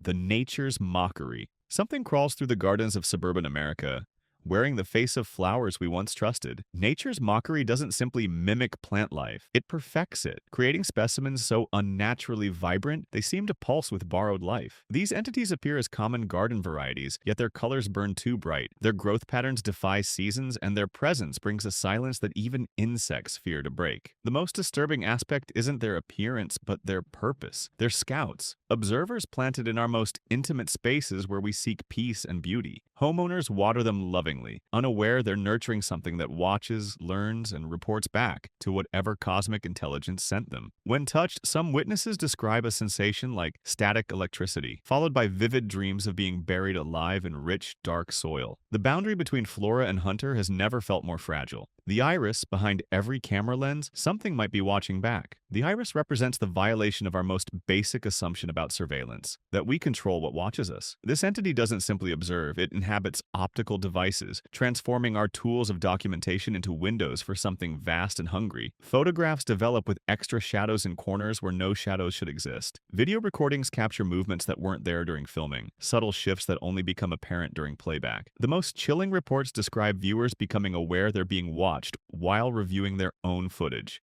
The nature's mockery. Something crawls through the gardens of suburban America, wearing the face of flowers we once trusted. Nature's mockery doesn't simply mimic plant life, it perfects it, creating specimens so unnaturally vibrant they seem to pulse with borrowed life. These entities appear as common garden varieties, yet their colors burn too bright. Their growth patterns defy seasons, and their presence brings a silence that even insects fear to break. The most disturbing aspect isn't their appearance, but their purpose. They're scouts, observers planted in our most intimate spaces where we seek peace and beauty. Homeowners water them lovingly, unaware they're nurturing something that watches, learns, and reports back to whatever cosmic intelligence sent them. When touched, some witnesses describe a sensation like static electricity, followed by vivid dreams of being buried alive in rich, dark soil. The boundary between flora and hunter has never felt more fragile. The iris, behind every camera lens, something might be watching back. The iris represents the violation of our most basic assumption about surveillance, that we control what watches us. This entity doesn't simply observe, it inhabits optical devices, transforming our tools of documentation into windows for something vast and hungry. Photographs develop with extra shadows in corners where no shadows should exist. Video recordings capture movements that weren't there during filming, subtle shifts that only become apparent during playback. The most chilling reports describe viewers becoming aware they're being watched while reviewing their own footage,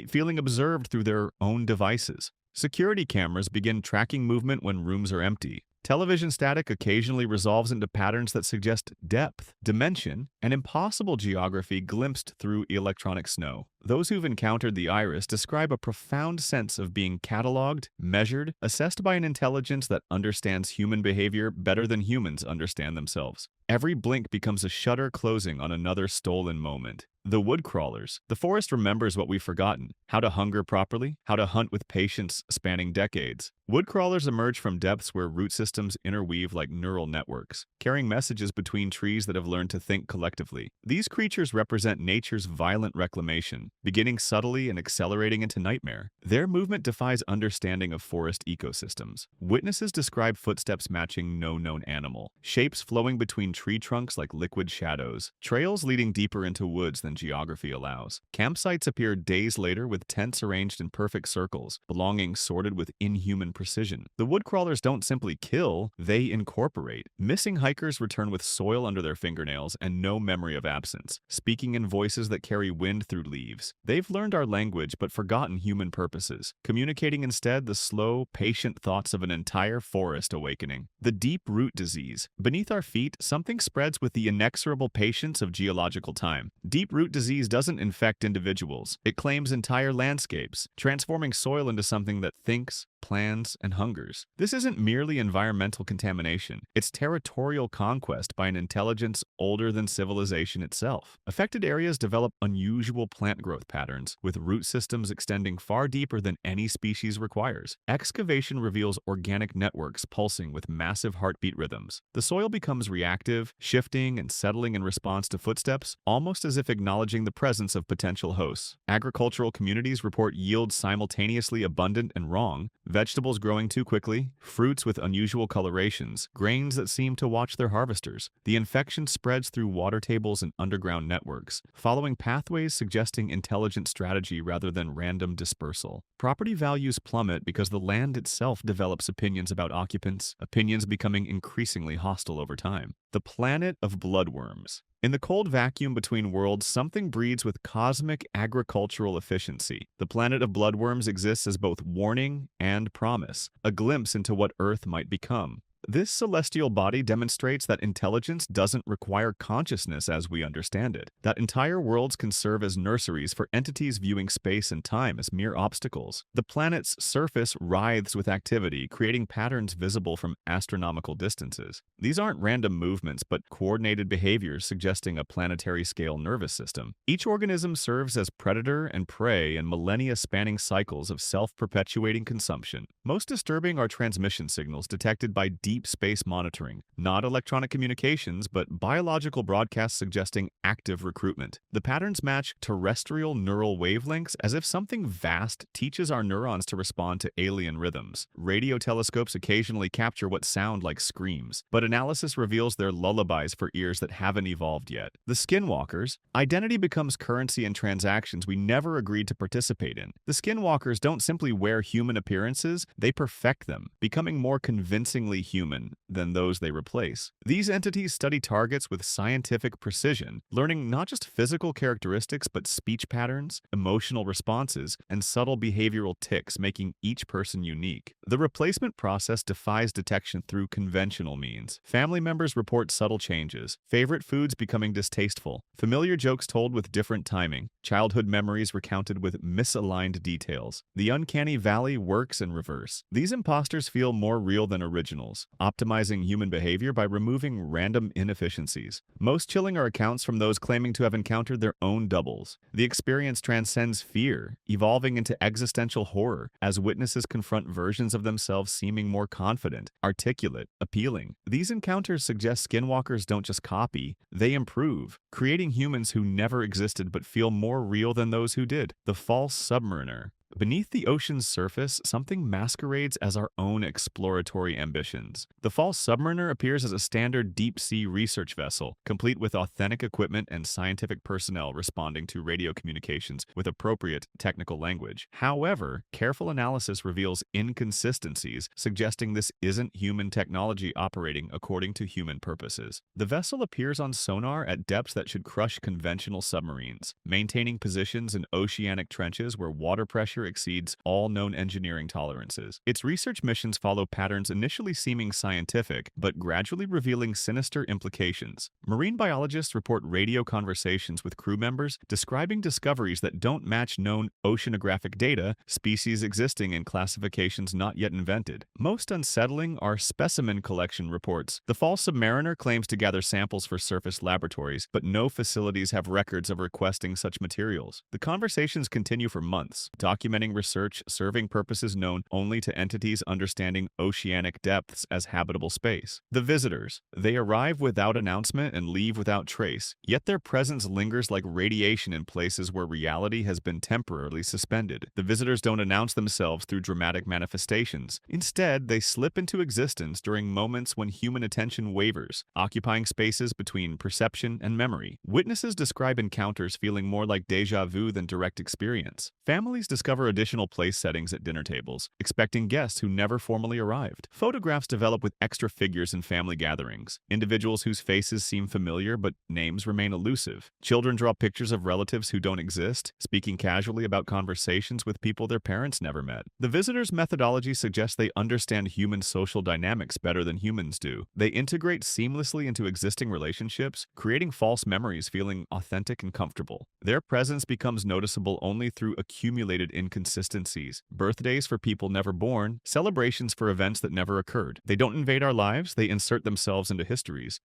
feeling observed through their own devices. Security cameras begin tracking movement when rooms are empty. Television static occasionally resolves into patterns that suggest depth, dimension, and impossible geography glimpsed through electronic snow. Those who've encountered the iris describe a profound sense of being cataloged, measured, assessed by an intelligence that understands human behavior better than humans understand themselves. Every blink becomes a shutter closing on another stolen moment. The Woodcrawlers. The forest remembers what we've forgotten: how to hunger properly, how to hunt with patience spanning decades. Woodcrawlers emerge from depths where root systems interweave like neural networks, carrying messages between trees that have learned to think collectively. These creatures represent nature's violent reclamation, beginning subtly and accelerating into nightmare. Their movement defies understanding of forest ecosystems. Witnesses describe footsteps matching no known animal, shapes flowing between tree trunks like liquid shadows, trails leading deeper into woods than geography allows. Campsites appear days later with tents arranged in perfect circles, belongings sorted with inhuman precision. The Woodcrawlers don't simply kill, they incorporate. Missing hikers return with soil under their fingernails and no memory of absence, speaking in voices that carry wind through leaves. They've learned our language but forgotten human purposes, communicating instead the slow, patient thoughts of an entire forest awakening. The deep root disease. Beneath our feet, something spreads with the inexorable patience of geological time. Deep root disease doesn't infect individuals. It claims entire landscapes, transforming soil into something that thinks, plans, and hungers. This isn't merely environmental contamination. It's territorial conquest by an intelligence older than civilization itself. Affected areas develop unusual plant growth patterns, with root systems extending far deeper than any species requires. Excavation reveals organic networks pulsing with massive heartbeat rhythms. The soil becomes reactive, shifting and settling in response to footsteps, almost as if acknowledging the presence of potential hosts. Agricultural communities report yields simultaneously abundant and wrong, vegetables growing too quickly, fruits with unusual colorations, grains that seem to watch their harvesters. The infection spreads through water tables and underground networks, following pathways suggesting intelligent strategy rather than random dispersal. Property values plummet because the land itself develops opinions about occupants, opinions becoming increasingly hostile over time. The Planet of Bloodworms. In the cold vacuum between worlds, something breeds with cosmic agricultural efficiency. The Planet of Bloodworms exists as both warning and promise, a glimpse into what Earth might become. This celestial body demonstrates that intelligence doesn't require consciousness as we understand it, that entire worlds can serve as nurseries for entities viewing space and time as mere obstacles. The planet's surface writhes with activity, creating patterns visible from astronomical distances. These aren't random movements, but coordinated behaviors suggesting a planetary-scale nervous system. Each organism serves as predator and prey in millennia-spanning cycles of self-perpetuating consumption. Most disturbing are transmission signals detected by deep deep space monitoring, not electronic communications, but biological broadcasts suggesting active recruitment. The patterns match terrestrial neural wavelengths as if something vast teaches our neurons to respond to alien rhythms. Radio telescopes occasionally capture what sound like screams, but analysis reveals they're lullabies for ears that haven't evolved yet. The Skinwalkers, identity becomes currency in transactions we never agreed to participate in. The Skinwalkers don't simply wear human appearances, they perfect them, becoming more convincingly human than those they replace. These entities study targets with scientific precision, learning not just physical characteristics but speech patterns, emotional responses, and subtle behavioral tics, making each person unique. The replacement process defies detection through conventional means. Family members report subtle changes, favorite foods becoming distasteful, familiar jokes told with different timing, childhood memories recounted with misaligned details. The uncanny valley works in reverse. These imposters feel more real than originals, optimizing human behavior by removing random inefficiencies. Most chilling are accounts from those claiming to have encountered their own doubles. The experience transcends fear, evolving into existential horror as witnesses confront versions of themselves seeming more confident, articulate, appealing. These encounters suggest Skinwalkers don't just copy, they improve, creating humans who never existed but feel more real than those who did. The False Submariner. Beneath the ocean's surface, something masquerades as our own exploratory ambitions. The False Submariner appears as a standard deep-sea research vessel, complete with authentic equipment and scientific personnel responding to radio communications with appropriate technical language. However, careful analysis reveals inconsistencies, suggesting this isn't human technology operating according to human purposes. The vessel appears on sonar at depths that should crush conventional submarines, maintaining positions in oceanic trenches where water pressure exceeds all known engineering tolerances. Its research missions follow patterns initially seeming scientific, but gradually revealing sinister implications. Marine biologists report radio conversations with crew members describing discoveries that don't match known oceanographic data, species existing in classifications not yet invented. Most unsettling are specimen collection reports. The False Submariner claims to gather samples for surface laboratories, but no facilities have records of requesting such materials. The conversations continue for months, documenting research serving purposes known only to entities understanding oceanic depths as habitable space. The visitors. They arrive without announcement and leave without trace, yet their presence lingers like radiation in places where reality has been temporarily suspended. The visitors don't announce themselves through dramatic manifestations. Instead, they slip into existence during moments when human attention wavers, occupying spaces between perception and memory. Witnesses describe encounters feeling more like déjà vu than direct experience. Families discover additional place settings at dinner tables, expecting guests who never formally arrived. Photographs develop with extra figures in family gatherings, individuals whose faces seem familiar but names remain elusive. Children draw pictures of relatives who don't exist, speaking casually about conversations with people their parents never met. The visitors' methodology suggests they understand human social dynamics better than humans do. They integrate seamlessly into existing relationships, creating false memories feeling authentic and comfortable. Their presence becomes noticeable only through accumulated inconsistencies, birthdays for people never born, celebrations for events that never occurred. They don't invade our lives, they insert themselves into histories,